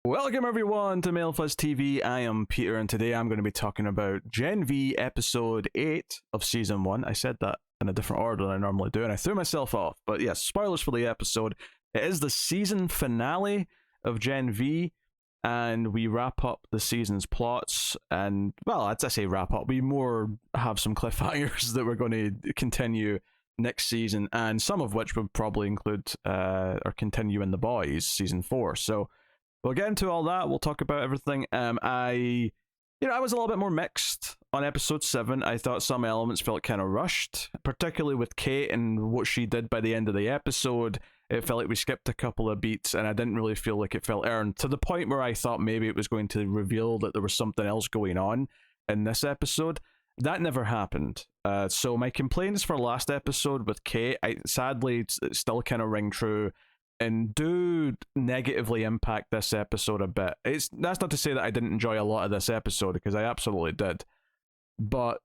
Welcome everyone to MailFuzz TV. I am Peter, and today I'm going to be talking about Gen V episode 8 of season 1. I said that in a different order than I normally do, and I threw myself off. But yes, spoilers for the episode. It is the season finale of Gen V, and we wrap up the season's plots. And, well, as I say wrap up, we more have some cliffhangers that we're going to continue next season, and some of which would probably include or continue in The Boys season 4. So we'll get into all that. We'll talk about everything. I was a little bit more mixed on episode 7. I thought some elements felt kind of rushed, particularly with Kate and what she did by the end of the episode. It felt like we skipped a couple of beats, and I didn't really feel like it felt earned, to the point where I thought maybe it was going to reveal that there was something else going on in this episode. That never happened. So my complaints for last episode with Kate, sadly, it's still kind of ring true, and do negatively impact this episode a bit. That's not to say that I didn't enjoy a lot of this episode, because I absolutely did. But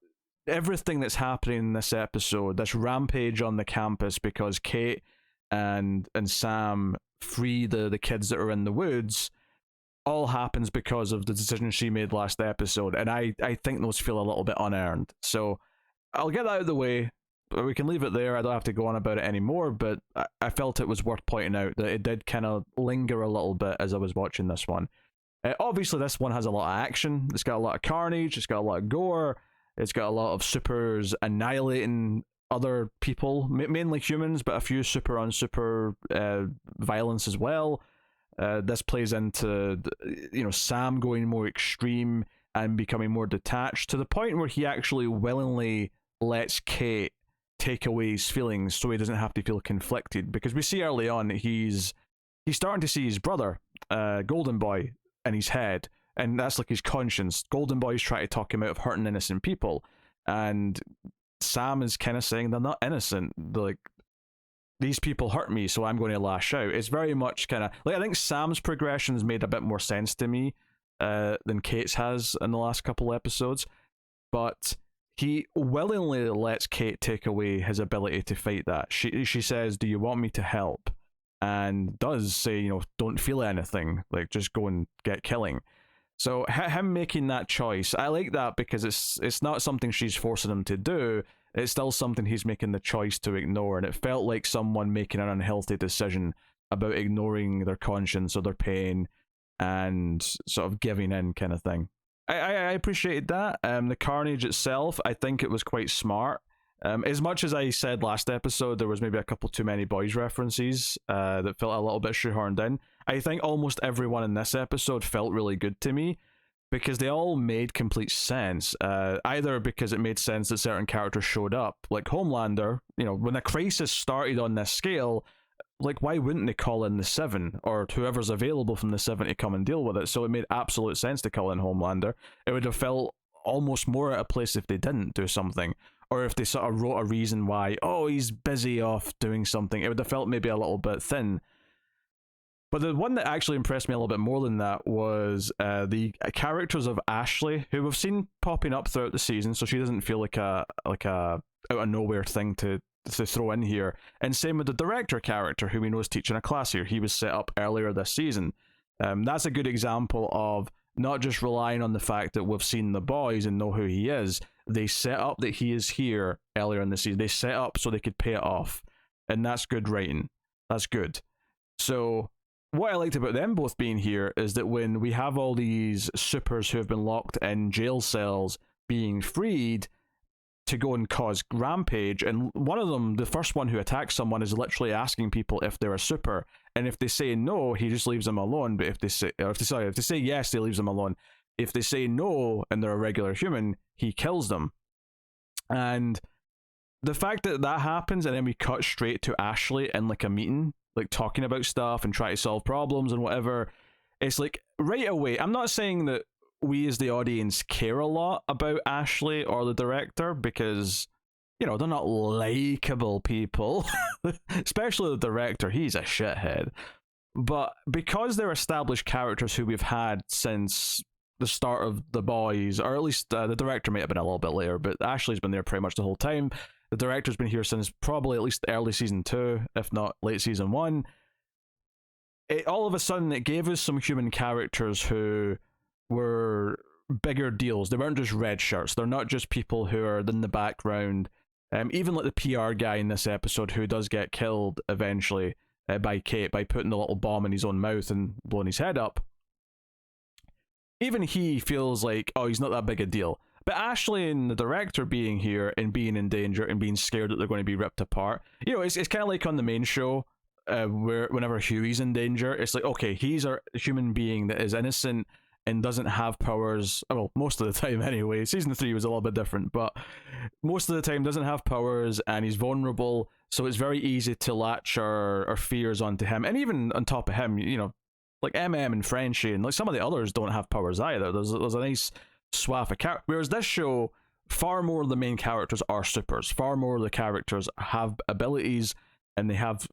everything that's happening in this episode, this rampage on the campus because Kate and Sam free the kids that are in the woods, all happens because of the decision she made last episode, and I think those feel a little bit unearned. So I'll get that out of the way. We can leave it there. I don't have to go on about it anymore, but I felt it was worth pointing out that it did kind of linger a little bit as I was watching this one. Obviously, this one has a lot of action. It's got a lot of carnage. It's got a lot of gore. It's got a lot of supers annihilating other people, mainly humans, but a few super on super violence as well. This plays into Sam going more extreme and becoming more detached, to the point where he actually willingly lets Kate take away his feelings so he doesn't have to feel conflicted, because we see early on he's starting to see his brother, Golden Boy, in his head, and that's like his conscience. Golden Boy's trying to talk him out of hurting innocent people, and Sam is kind of saying they're not innocent, like, these people hurt me, so I'm going to lash out. It's very much kind of like, I think Sam's progression's made a bit more sense to me than Kate's has in the last couple episodes, but he willingly lets Kate take away his ability to fight that. She says, "Do you want me to help?" And does say, don't feel anything, like, just go and get killing. So him making that choice, I like that, because it's not something she's forcing him to do. It's still something he's making the choice to ignore, and it felt like someone making an unhealthy decision about ignoring their conscience or their pain and sort of giving in, kind of thing. I appreciated that. The carnage itself, I think it was quite smart. As much as I said last episode there was maybe a couple too many Boys references that felt a little bit shoehorned in, I think almost everyone in this episode felt really good to me, because they all made complete sense. Either because it made sense that certain characters showed up, like Homelander, when a crisis started on this scale, like, why wouldn't they call in the 7 or whoever's available from the 7 to come and deal with it? So it made absolute sense to call in Homelander. It would have felt almost more out of place if they didn't do something, or if they sort of wrote a reason why, oh, he's busy off doing something. It would have felt maybe a little bit thin. But the one that actually impressed me a little bit more than that was the characters of Ashley, who we've seen popping up throughout the season, so she doesn't feel like a out of nowhere thing to throw in here. And same with the director character, who we know is teaching a class here. He was set up earlier this season. That's a good example of not just relying on the fact that we've seen The Boys and know who he is. They set up that he is here earlier in the season. They set up so they could pay it off, and that's good writing. That's good. So what I liked about them both being here is that when we have all these supers who have been locked in jail cells being freed to go and cause rampage, and one of them, the first one who attacks someone, is literally asking people if they're a super, and if they say no, he just leaves them alone. But if they say yes, he leaves them alone. If they say no and they're a regular human, he kills them. And the fact that that happens, and then we cut straight to Ashley in like a meeting, like talking about stuff and trying to solve problems and whatever, it's like right away. I'm not saying that we as the audience care a lot about Ashley or the director, because they're not likable people. Especially the director, he's a shithead. But because they're established characters who we've had since the start of The Boys, or at least the director may have been a little bit later, but Ashley's been there pretty much the whole time. The director's been here since probably at least early season 2, if not late season 1. all of a sudden it gave us some human characters who were bigger deals. They weren't just red shirts. They're not just people who are in the background. Even like the PR guy in this episode who does get killed eventually by Kate by putting the little bomb in his own mouth and blowing his head up. Even he feels like, oh, he's not that big a deal. But Ashley and the director being here and being in danger and being scared that they're going to be ripped apart, it's kind of like on the main show where whenever Huey's in danger, it's like, okay, he's a human being that is innocent and doesn't have powers. Well, most of the time anyway. Season 3 was a little bit different, but most of the time doesn't have powers and he's vulnerable, so it's very easy to latch our fears onto him. And even on top of him, like MM and Frenchie and like some of the others don't have powers either. There's a nice swath of characters. Whereas this show, far more of the main characters are supers. Far more of the characters have abilities and they have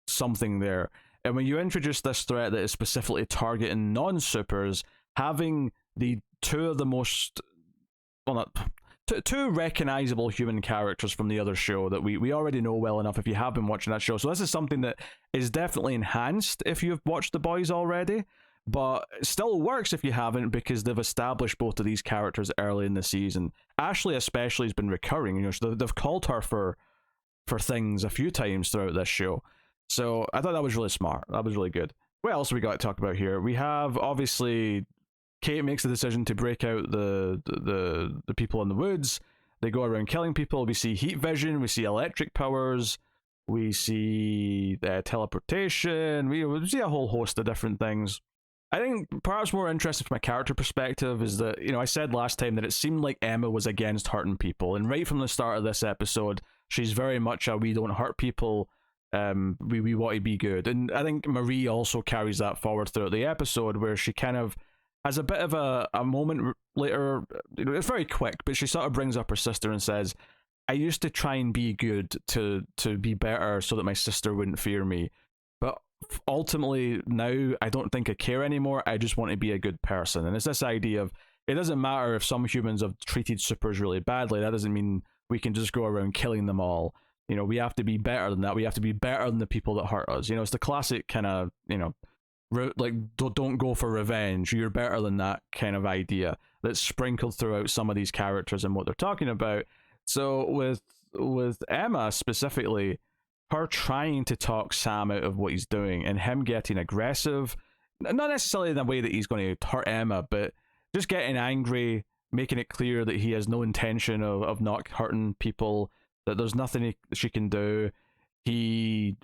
something there. And when you introduce this threat that is specifically targeting non-supers, having the two of the most, well, not two recognizable human characters from the other show that we already know well enough if you have been watching that show. So this is something that is definitely enhanced if you've watched The Boys already, but it still works if you haven't, because they've established both of these characters early in the season. Ashley especially has been recurring. They've called her for things a few times throughout this show. So I thought that was really smart. That was really good. What else have we got to talk about here? We have, obviously, Kate makes the decision to break out the people in the woods. They go around killing people. We see heat vision. We see electric powers. We see teleportation. We see a whole host of different things. I think perhaps more interesting from a character perspective is that, I said last time that it seemed like Emma was against hurting people. And right from the start of this episode, she's very much a we don't hurt people. We want to be good. And I think Marie also carries that forward throughout the episode, where she kind of has a bit of a moment later. It's very quick, but she sort of brings up her sister and says, I used to try and be good to be better so that my sister wouldn't fear me, but ultimately now I don't think I care anymore. I just want to be a good person. And it's this idea of, it doesn't matter if some humans have treated supers really badly. That doesn't mean we can just go around killing them all. We have to be better than that. We have to be better than the people that hurt us. It's the classic kind of, like, don't go for revenge. You're better than that kind of idea that's sprinkled throughout some of these characters and what they're talking about. So with Emma specifically, her trying to talk Sam out of what he's doing and him getting aggressive, not necessarily in the way that he's going to hurt Emma, but just getting angry, making it clear that he has no intention of not hurting people, that there's nothing she can do. He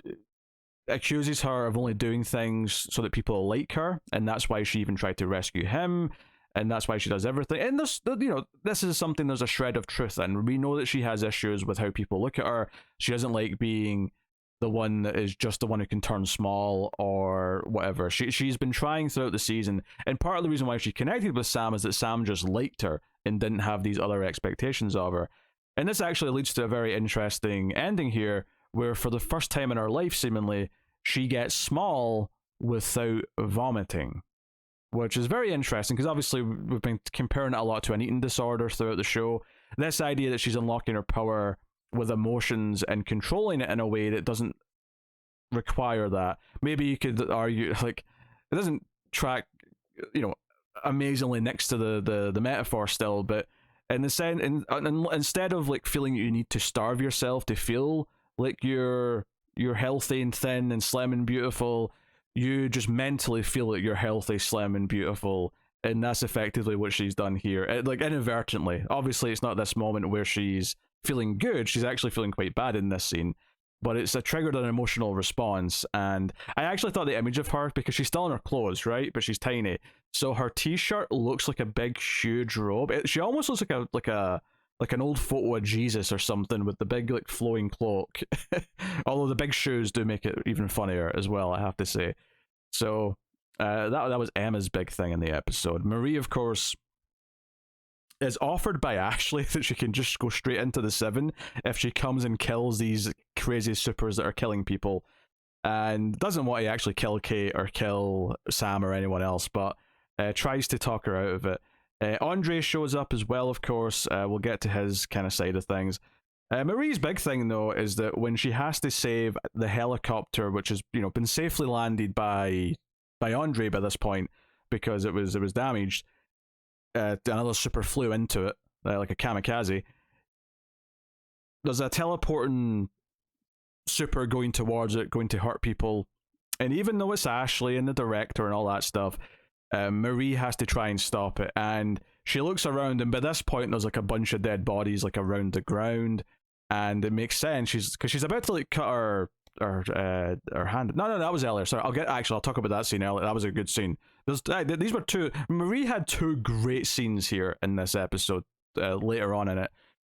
accuses her of only doing things so that people like her, and that's why she even tried to rescue him, and that's why she does everything. And this is something there's a shred of truth in. We know that she has issues with how people look at her. She doesn't like being the one that is just the one who can turn small or whatever. She's been trying throughout the season, and part of the reason why she connected with Sam is that Sam just liked her and didn't have these other expectations of her. And this actually leads to a very interesting ending here, where for the first time in her life, seemingly, she gets small without vomiting, which is very interesting, because obviously we've been comparing it a lot to an eating disorder throughout the show. This idea that she's unlocking her power with emotions and controlling it in a way that doesn't require that. Maybe you could argue, like, it doesn't track, amazingly next to the metaphor still, but in the sense, instead of like feeling you need to starve yourself to feel like you're healthy and thin and slim and beautiful, you just mentally feel like you're healthy, slim and beautiful, and that's effectively what she's done here. Like, inadvertently. Obviously it's not this moment where she's feeling good, she's actually feeling quite bad in this scene, but it's triggered an emotional response. And I actually thought the image of her, because she's still in her clothes, right, but she's tiny, so her t-shirt looks like a big huge robe. She almost looks like an old photo of Jesus or something, with the big like flowing cloak. Although the big shoes do make it even funnier as well, I have to say. So that was Emma's big thing in the episode. Marie, of course, is offered by Ashley that she can just go straight into the 7 if she comes and kills these crazy supers that are killing people, and doesn't want to actually kill Kate or kill Sam or anyone else, but tries to talk her out of it. Andre shows up as well, of course. We'll get to his kind of side of things. Marie's big thing though is that when she has to save the helicopter, which has been safely landed by Andre by this point because it was damaged, another super flew into it like a kamikaze. There's a teleporting super going towards it, going to hurt people, and even though it's Ashley and the director and all that stuff, Marie has to try and stop it. And she looks around, and by this point, there's like a bunch of dead bodies like around the ground, and it makes sense. She's about to like cut her hand. No, that was earlier. Sorry, I'll talk about that scene earlier. That was a good scene. These were two. Marie had two great scenes here in this episode. Later on in it,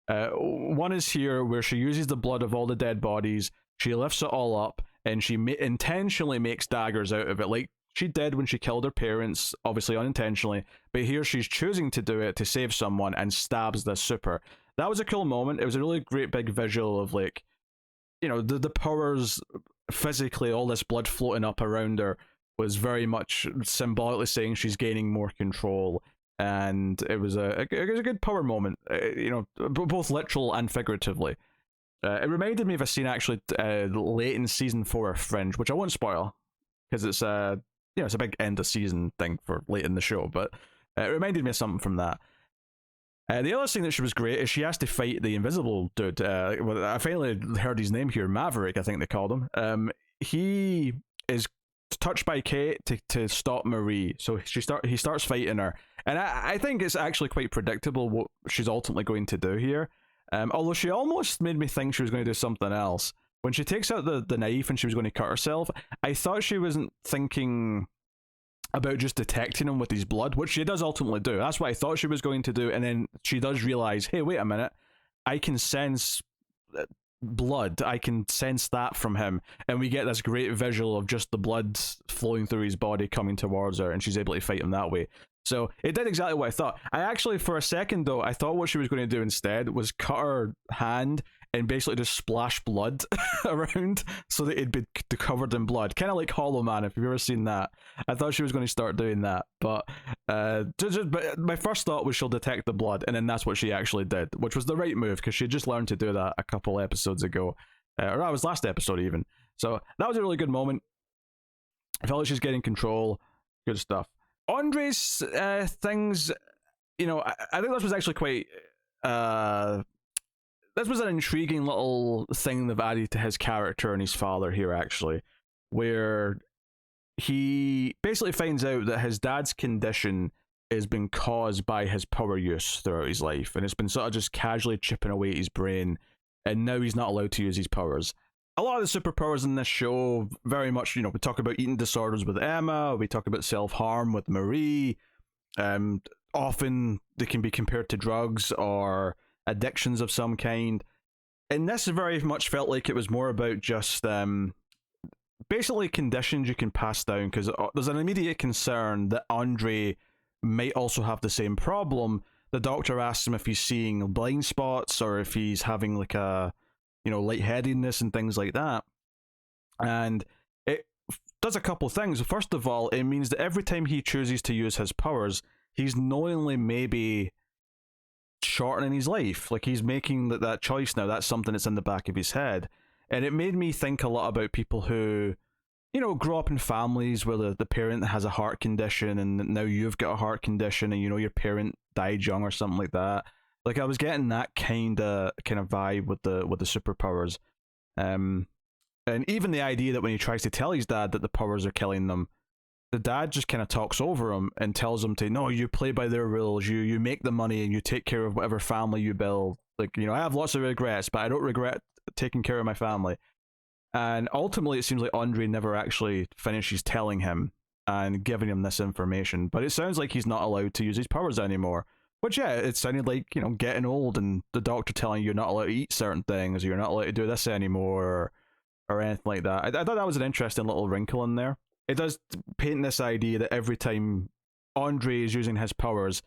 one is here where she uses the blood of all the dead bodies. She lifts it all up, and she intentionally makes daggers out of it, like she did when she killed her parents, obviously unintentionally. But here she's choosing to do it to save someone and stabs this super. That was a cool moment. It was a really great big visual of like, the powers physically, all this blood floating up around her was very much symbolically saying she's gaining more control. And it was a good power moment, both literal and figuratively. It reminded me of a scene actually late in season 4 of Fringe, which I won't spoil because it's it's a big end of season thing for late in the show, but it reminded me of something from that. The other thing that she was great is she has to fight the invisible dude. I finally heard his name here, Maverick, I think they called him. He is touched by Kate to stop Marie, so he starts fighting her, and I think it's actually quite predictable what she's ultimately going to do here. Although she almost made me think she was going to do something else. When she takes out the knife and she was going to cut herself, I thought she wasn't thinking about just detecting him with his blood, which she does ultimately do. That's what I thought she was going to do, and then she does realize, hey, wait a minute, I can sense blood, I can sense that from him, and we get this great visual of just the blood flowing through his body coming towards her, and she's able to fight him that way. So it did exactly what I thought. I actually, for a second though, I thought what she was going to do instead was cut her hand and basically just splash blood around so that it'd be covered in blood, kind of like Hollow Man, if you've ever seen that. I thought she was going to start doing that, but but my first thought was she'll detect the blood, and then that's what she actually did, which was the right move because she just learned to do that a couple episodes ago, or that was last episode even. So that was a really good moment. I felt like she's getting control. Good stuff. Andre's things, I think this was actually quite this was an intriguing little thing they've added to his character and his father here, actually, where he basically finds out that his dad's condition has been caused by his power use throughout his life, and it's been sort of just casually chipping away at his brain, and now he's not allowed to use his powers. A lot of the superpowers in this show, very much, we talk about eating disorders with Emma, we talk about self-harm with Marie, often they can be compared to drugs or addictions of some kind. And this very much felt like it was more about just basically conditions you can pass down, because there's an immediate concern that Andre might also have the same problem. The doctor asks him if he's seeing blind spots or if he's having like a lightheadedness and things like that. And it does a couple things. First of all, it means that every time he chooses to use his powers, he's knowingly maybe shortening his life. Like, he's making that choice now. That's something that's in the back of his head. And it made me think a lot about people who, grow up in families where the parent has a heart condition, and now you've got a heart condition, and your parent died young or something like that. Like, I was getting that kind of vibe with the superpowers. And even the idea that when he tries to tell his dad that the powers are killing them, the dad just kind of talks over him and tells him to, no, you play by their rules, you make the money and you take care of whatever family you build. Like, I have lots of regrets, but I don't regret taking care of my family. And ultimately, it seems like Andre never actually finishes telling him and giving him this information. But it sounds like he's not allowed to use his powers anymore. Which, yeah, it sounded like, getting old and the doctor telling you you're not allowed to eat certain things, or you're not allowed to do this anymore, or anything like that. I thought that was an interesting little wrinkle in there. It does paint this idea that every time Andre is using his powers,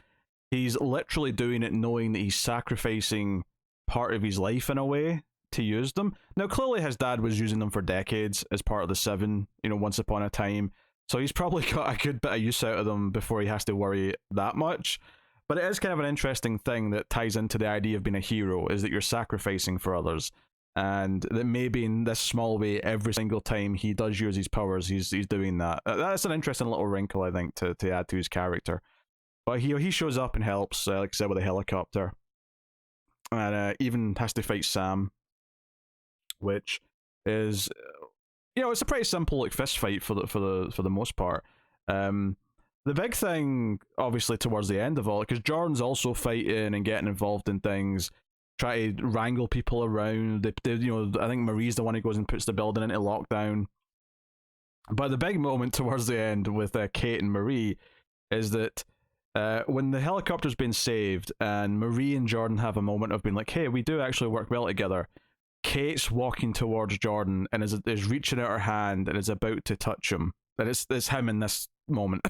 he's literally doing it knowing that he's sacrificing part of his life in a way to use them. Now, clearly his dad was using them for decades as part of the Seven, once upon a time. So he's probably got a good bit of use out of them before he has to worry that much. But it is kind of an interesting thing that ties into the idea of being a hero, is that you're sacrificing for others. And that maybe in this small way, every single time he does use his powers, he's doing that. That's an interesting little wrinkle, I think, to add to his character. But he shows up and helps, like I said, with a helicopter. And even has to fight Sam, which is, it's a pretty simple like fist fight for the most part. The big thing, obviously, towards the end of all, because Jordan's also fighting and getting involved in things, try to wrangle people around. I think Marie's the one who goes and puts the building into lockdown. But the big moment towards the end with Kate and Marie is that when the helicopter's been saved and Marie and Jordan have a moment of being like, hey, we do actually work well together, Kate's walking towards Jordan and is reaching out her hand and is about to touch him. And it's him in this moment.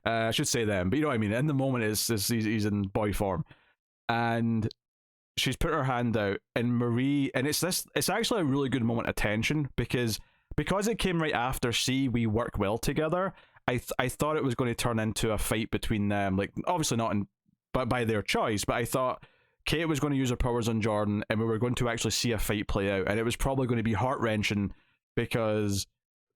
I should say them, but you know what I mean. In the moment, he's in boy form, and she's put her hand out, and Marie, and it's actually a really good moment of tension because it came right after "See, we work well together." I thought it was going to turn into a fight between them, like obviously not but by their choice. But I thought Kate was going to use her powers on Jordan, and we were going to actually see a fight play out, and it was probably going to be heart wrenching because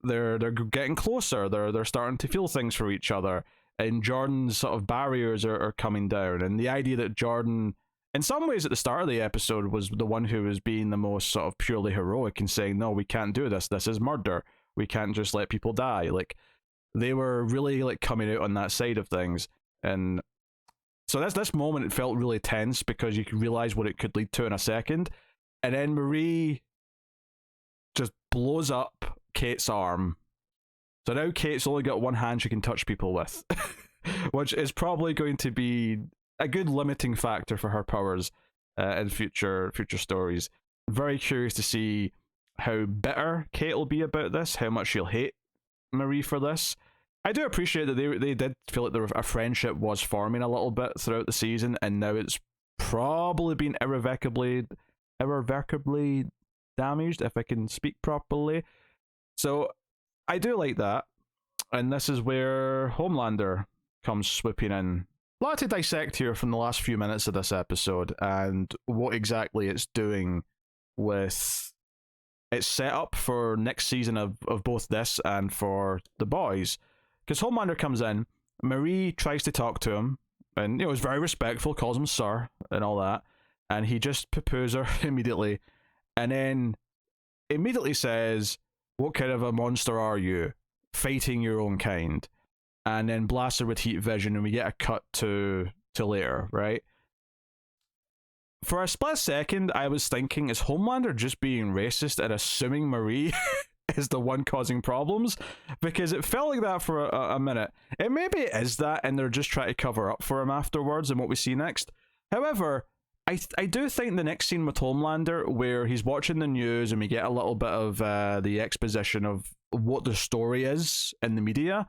they're getting closer. They're starting to feel things for each other, and Jordan's sort of barriers are coming down. And the idea that Jordan, in some ways, at the start of the episode, was the one who was being the most sort of purely heroic and saying, "No, we can't do this. This is murder. We can't just let people die." Like they were really like coming out on that side of things, and so this moment it felt really tense because you could realize what it could lead to in a second, and then Marie just blows up Kate's arm. So now Kate's only got one hand she can touch people with, which is probably going to be a good limiting factor for her powers in future stories. Very curious to see how bitter Kate will be about this, how much she'll hate Marie for this. I do appreciate that they did feel like a friendship was forming a little bit throughout the season, and now it's probably been irrevocably damaged, if I can speak properly. So I do like that, and this is where Homelander comes swooping in. A lot to dissect here from the last few minutes of this episode and what exactly it's doing with its setup for next season of both this and for The Boys. Because Homelander comes in, Marie tries to talk to him, and is very respectful, calls him sir and all that, and he just poo-poos her immediately, and then immediately says, "What kind of a monster are you, fighting your own kind?" And then blasts her with heat vision, and we get a cut to later, right? For a split second, I was thinking, is Homelander just being racist and assuming Marie is the one causing problems? Because it felt like that for a minute. And maybe it is that, and they're just trying to cover up for him afterwards and what we see next. However, I do think the next scene with Homelander, where he's watching the news and we get a little bit of the exposition of what the story is in the media,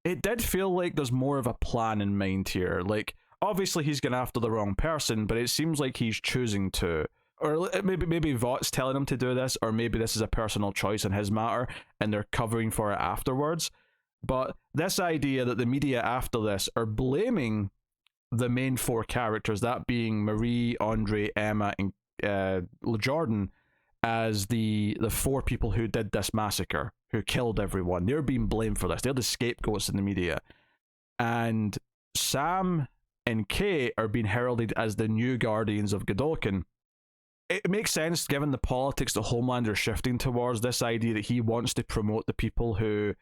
it did feel like there's more of a plan in mind here. Like, obviously he's going after the wrong person, but it seems like he's choosing to. Or maybe Vought's telling him to do this, or maybe this is a personal choice on his matter, and they're covering for it afterwards. But this idea that the media after this are blaming the main four characters, that being Marie, Andre, Emma, and Jordan, as the four people who did this massacre, who killed everyone. They're being blamed for this. They're the scapegoats in the media. And Sam and Kate are being heralded as the new Guardians of Godolkin. It makes sense given the politics that Homelander's shifting towards, this idea that he wants to promote the people who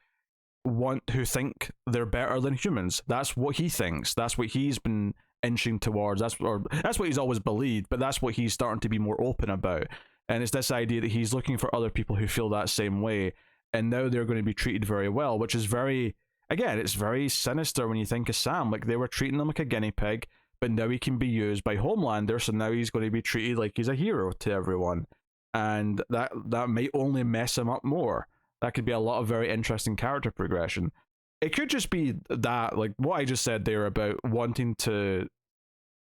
think they're better than humans. That's what he thinks. That's what he's been inching towards. That's what he's always believed, but that's what he's starting to be more open about. And it's this idea that he's looking for other people who feel that same way, and now they're going to be treated very well, which is very, again, it's very sinister when you think of Sam. Like, they were treating him like a guinea pig, but now he can be used by Homelander, so now he's going to be treated like he's a hero to everyone. And that might only mess him up more. That could be a lot of very interesting character progression. It could just be that, like what I just said there about wanting to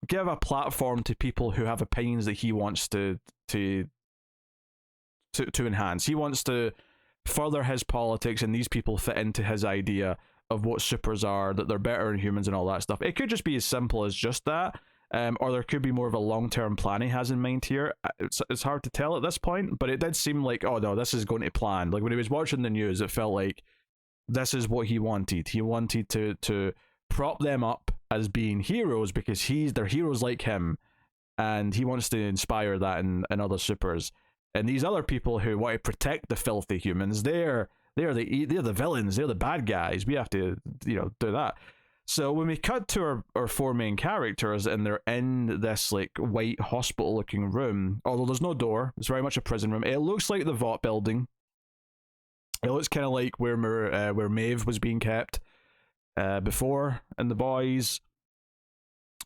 give a platform to people who have opinions that he wants to enhance. He wants to further his politics, and these people fit into his idea of what supers are, that they're better than humans and all that stuff. It could just be as simple as just that, or there could be more of a long-term plan he has in mind here. It's hard to tell at this point, but it did seem like, oh no, this is going to plan. Like when he was watching the news, it felt like this is what he wanted. He wanted to prop them up as being heroes because they're heroes like him, and he wants to inspire that in other supers. And these other people who want to protect the filthy humans, they're the villains, they're the bad guys. We have to, do that. So when we cut to our four main characters, and they're in this like white hospital looking room, although there's no door, it's very much a prison room. It looks like the Vought building. It looks kind of like where Maeve was being kept before in The Boys.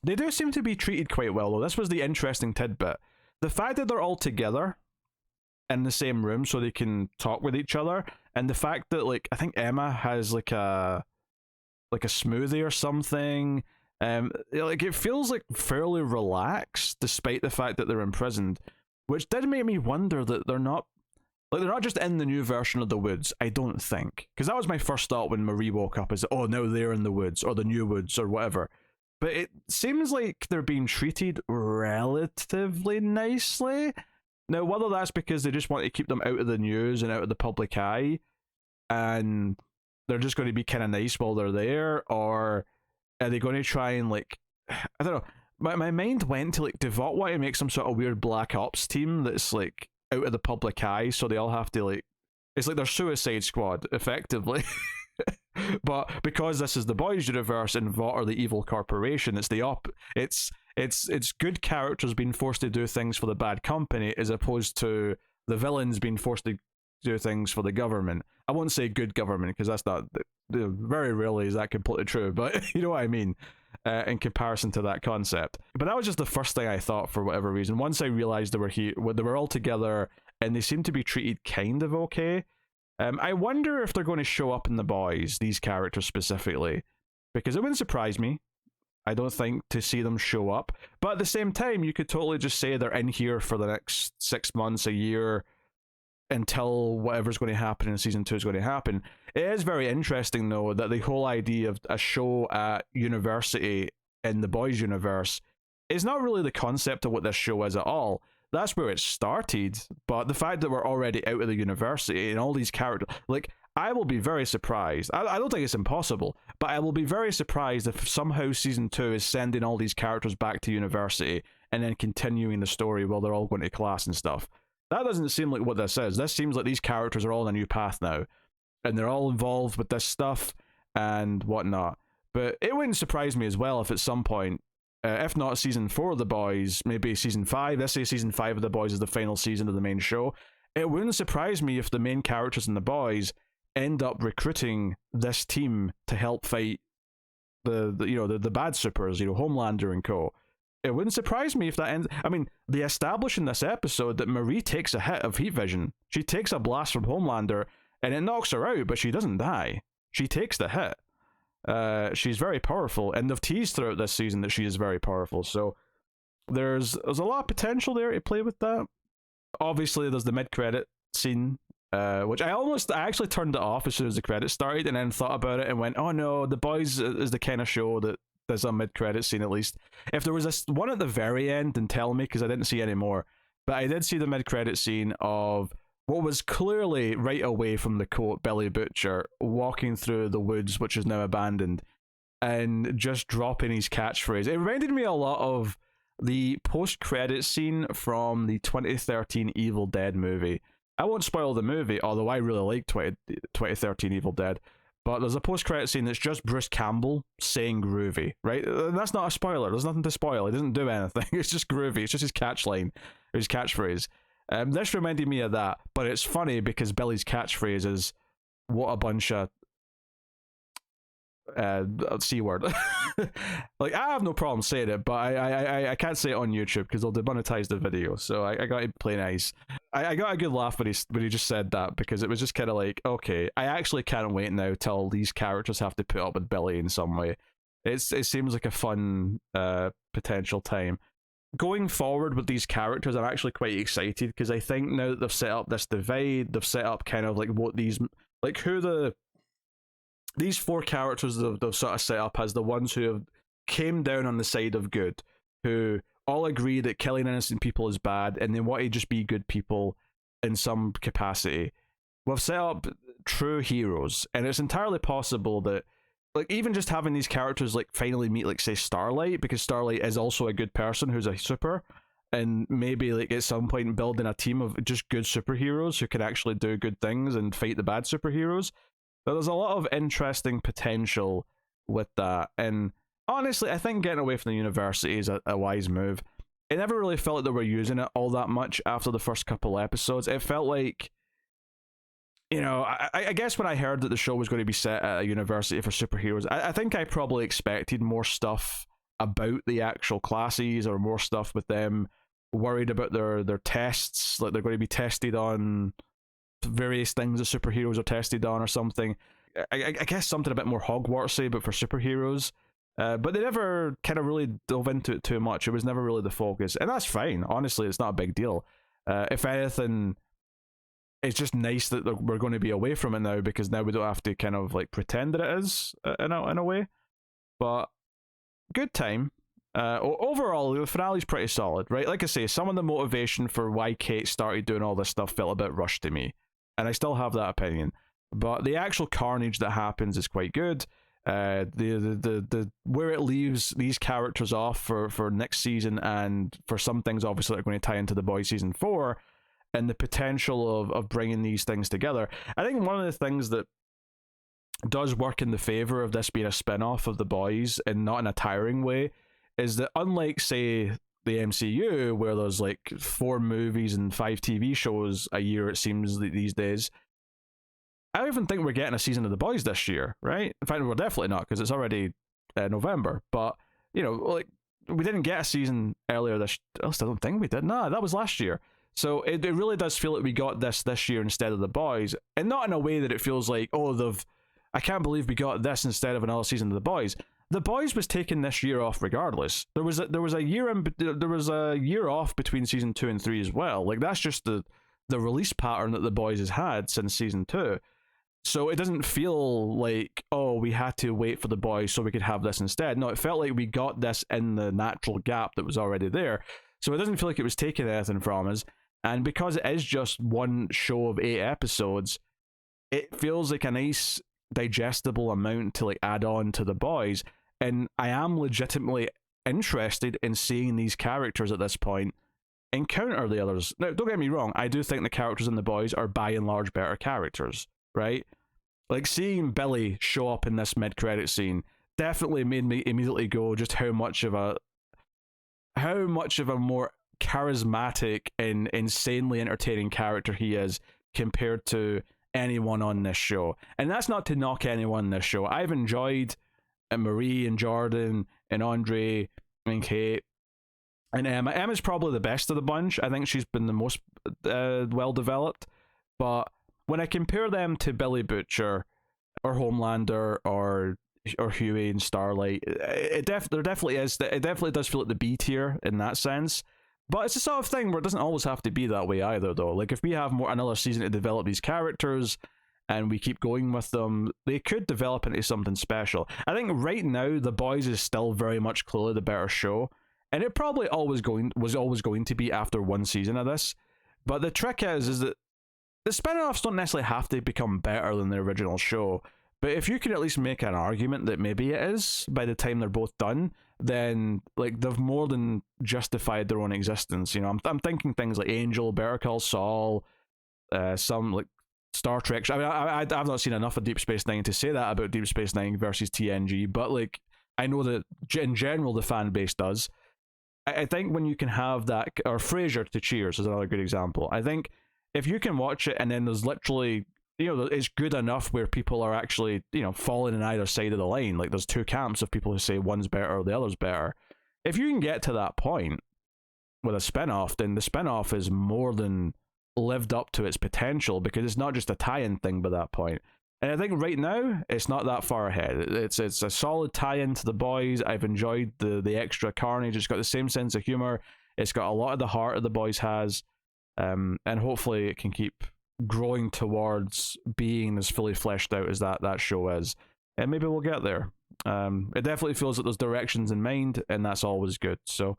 They do seem to be treated quite well, though. This was the interesting tidbit. The fact that they're all together in the same room so they can talk with each other, and the fact that, like, I think Emma has like a smoothie or something. Like, it feels like fairly relaxed despite the fact that they're imprisoned, which did make me wonder that they're not just in the new version of the woods, I don't think. Because that was my first thought when Marie woke up, is, oh, now they're in the woods, or the new woods, or whatever. But it seems like they're being treated relatively nicely. Now, whether that's because they just want to keep them out of the news and out of the public eye, and they're just going to be kind of nice while they're there, or are they going to try and, like, I don't know. My mind went to, like, do Vought want to make some sort of weird Black Ops team that's, like, out of the public eye, so they all have to, like, it's like their Suicide Squad, effectively. But because this is the Boys universe and Vought are the evil corporation, it's it's good characters being forced to do things for the bad company, as opposed to the villains being forced to do things for the government. I won't say good government, because that's not, very rarely is that completely true, but you know what I mean, in comparison to that concept. But that was just the first thing I thought, for whatever reason. Once I realized they were all together and they seemed to be treated kind of okay. I wonder if they're going to show up in The Boys, these characters specifically, because it wouldn't surprise me, I don't think, to see them show up. But at the same time, you could totally just say they're in here for the next 6 months, a year, until whatever's going to happen in season 2 is going to happen. It is very interesting, though, that the whole idea of a show at university in the Boys universe is not really the concept of what this show is at all. That's where it started, but the fact that we're already out of the university and all these characters, like, I will be very surprised. I don't think it's impossible, but I will be very surprised if somehow season 2 is sending all these characters back to university and then continuing the story while they're all going to class and stuff. That doesn't seem like what this is. This seems like these characters are all on a new path now, and they're all involved with this stuff and whatnot. But it wouldn't surprise me as well if at some point, if not season 4 of The Boys, maybe season 5, let's say season 5 of The Boys is the final season of the main show, it wouldn't surprise me if the main characters in The Boys end up recruiting this team to help fight the bad supers, Homelander and co. It wouldn't surprise me if that ends. I mean, they establish in this episode that Marie takes a hit of heat vision. She takes a blast from Homelander, and it knocks her out, but she doesn't die. She takes the hit. She's very powerful, and they've teased throughout this season that she is very powerful. So there's a lot of potential there to play with that. Obviously, there's the mid-credit scene, which I actually turned it off as soon as the credits started, and then thought about it and went, oh no, The Boys is the kind of show that there's a mid-credit scene at least. If there was this one at the very end, then tell me, because I didn't see any more. But I did see the mid-credit scene of what was clearly right away from the quote Billy Butcher walking through the woods, which is now abandoned, and just dropping his catchphrase. It reminded me a lot of the post-credit scene from the 2013 Evil Dead movie. I won't spoil the movie, although I really like 2013 Evil Dead. But there's a post-credit scene that's just Bruce Campbell saying groovy, right? That's not a spoiler. There's nothing to spoil. He doesn't do anything. It's just groovy. It's just his catchline, his catchphrase. This reminded me of that, but it's funny because Billy's catchphrase is, what a bunch of C-word. Like, I have no problem saying it, but I can't say it on YouTube because they'll demonetize the video, so I got to play nice. I got a good laugh when he just said that, because it was just kind of like, okay, I actually can't wait now till these characters have to put up with Billy in some way. It seems like a fun potential time. Going forward with these characters, I'm actually quite excited, because I think now that they've set up this divide, they've set up kind of like what these, like who the these four characters that they've sort of set up as the ones who have came down on the side of good, who all agree that killing innocent people is bad and they want to just be good people in some capacity. We've set up true heroes, and it's entirely possible that, like, even just having these characters like finally meet, like, say, Starlight, because Starlight is also a good person who's a super, and maybe like at some point building a team of just good superheroes who can actually do good things and fight the bad superheroes. But there's a lot of interesting potential with that, and honestly, I think getting away from the university is a wise move. It never really felt like they were using it all that much after the first couple episodes. It felt like, I guess when I heard that the show was going to be set at a university for superheroes, I think I probably expected more stuff about the actual classes, or more stuff with them worried about their tests, like they're going to be tested on various things that superheroes are tested on or something. I guess something a bit more Hogwartsy, but for superheroes. But they never kind of really dove into it too much. It was never really the focus, and that's fine. Honestly, it's not a big deal. If anything, it's just nice that we're going to be away from it now, because now we don't have to kind of like pretend that it is in a way. But good time. Overall, the finale's pretty solid, right? Like I say, some of the motivation for why Kate started doing all this stuff felt a bit rushed to me, and I still have that opinion. But the actual carnage that happens is quite good. The where it leaves these characters off for next season, and for some things obviously that are going to tie into The Boys season 4, and the potential of bringing these things together. I think one of the things that does work in the favor of this being a spin-off of The Boys, and not in a tiring way, is that unlike, say, the MCU, where there's like 4 movies and 5 TV shows a year, it seems, these days, I don't even think we're getting a season of The Boys this year, right? In fact, we're definitely not, because it's already November. But, like, we didn't get a season earlier this... I don't think we did. No, that was last year. So it really does feel like we got this year instead of The Boys. And not in a way that it feels like, I can't believe we got this instead of another season of The Boys. The Boys was taking this year off regardless. There was a year off between season 2 and 3 as well. Like, that's just the release pattern that The Boys has had since season 2. So it doesn't feel like, we had to wait for The Boys so we could have this instead. No, it felt like we got this in the natural gap that was already there. So it doesn't feel like it was taking anything from us. And because it is just one show of 8 episodes, it feels like a nice digestible amount to like add on to The Boys. And I am legitimately interested in seeing these characters at this point encounter the others. Now, don't get me wrong, I do think the characters in The Boys are by and large better characters, right? Like, seeing Billy show up in this mid-credit scene definitely made me immediately go just how much of a more charismatic and insanely entertaining character he is compared to anyone on this show. And that's not to knock anyone on this show. I've enjoyed Marie and Jordan and Andre and Kate and Emma. Emma's probably the best of the bunch. I think she's been the most well developed. But when I compare them to Billy Butcher or Homelander or Huey and Starlight, it definitely does feel like the B tier in that sense. But it's the sort of thing where it doesn't always have to be that way either, though. Like, if we have another season to develop these characters and we keep going with them, they could develop into something special. I think right now The Boys is still very much clearly the better show, and it probably was always going to be after one season of this. But the trick is that the spin-offs don't necessarily have to become better than the original show. But if you can at least make an argument that maybe it is by the time they're both done, then like they've more than justified their own existence. I'm thinking things like Angel, Better Call Saul, some like Star Trek. I mean, I've not seen enough of Deep Space Nine to say that about Deep Space Nine versus TNG, but like I know that in general the fan base does. I think when you can have that, or Frasier to Cheers is another good example. I think if you can watch it and then there's literally, it's good enough where people are actually, falling on either side of the line. Like, there's 2 camps of people who say one's better or the other's better. If you can get to that point with a spin-off, then the spin-off is more than lived up to its potential, because it's not just a tie-in thing by that point. And I think right now, it's not that far ahead. It's a solid tie-in to The Boys. I've enjoyed the extra carnage. It's got the same sense of humor. It's got a lot of the heart of The Boys has. And hopefully it can keep growing towards being as fully fleshed out as that show is. and maybe we'll get there. It definitely feels that there's directions in mind, and that's always good. So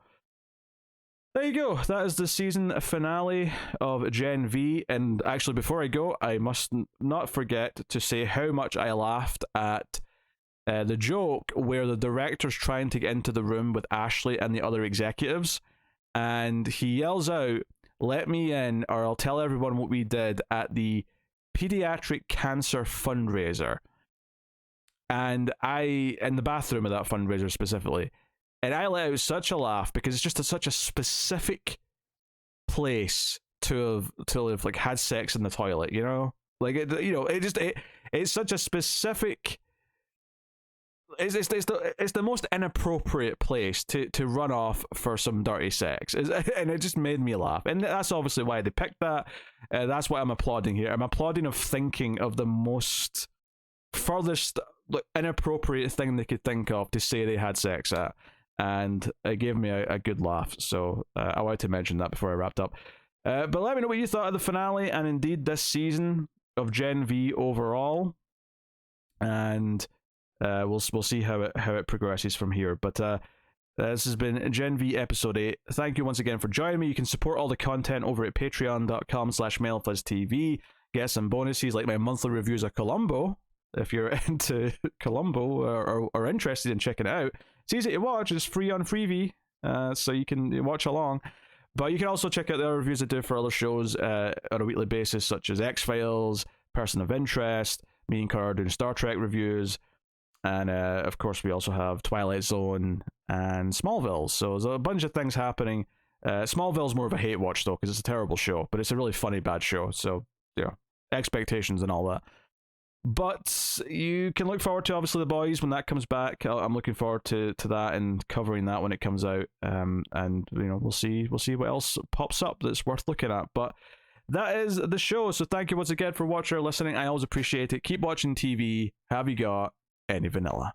there you go. That is the season finale of Gen V. And actually, before I go, I must not forget to say how much I laughed at the joke where the director's trying to get into the room with Ashley and the other executives, and he yells out, "Let me in, or I'll tell everyone what we did at the pediatric cancer fundraiser." And in the bathroom of that fundraiser specifically, and I let out such a laugh because it's just such a specific place to have like had sex in the toilet, you know, like it's such a specific. It's the most inappropriate place to run off for some dirty sex, and it just made me laugh, and that's obviously why they picked that. That's why I'm applauding here. I'm applauding of thinking of the most furthest inappropriate thing they could think of to say they had sex at, and it gave me a good laugh. So I wanted to mention that before I wrapped up. But let me know what you thought of the finale and indeed this season of Gen V overall, and we'll see how it progresses from here. But this has been Gen V episode 8. Thank you once again for joining me. You can support all the content over at patreon.com/MailFuzzTV. Get some bonuses like my monthly reviews of Columbo. If you're into Columbo or interested in checking it out, it's easy to watch. It's free on Freevee, so you can watch along. But you can also check out the other reviews I do for other shows on a weekly basis, such as X-Files, Person of Interest, me and Cara doing Star Trek reviews, and of course we also have Twilight Zone and Smallville. So there's a bunch of things happening. Smallville's more of a hate watch though, because it's a terrible show, but it's a really funny bad show. So yeah, expectations and all that. But you can look forward to obviously The Boys when that comes back. I'm looking forward to that and covering that when it comes out. And we'll see what else pops up that's worth looking at. But that is the show. So thank you once again for watching or listening. I always appreciate it. Keep watching TV. Have you got any vanilla?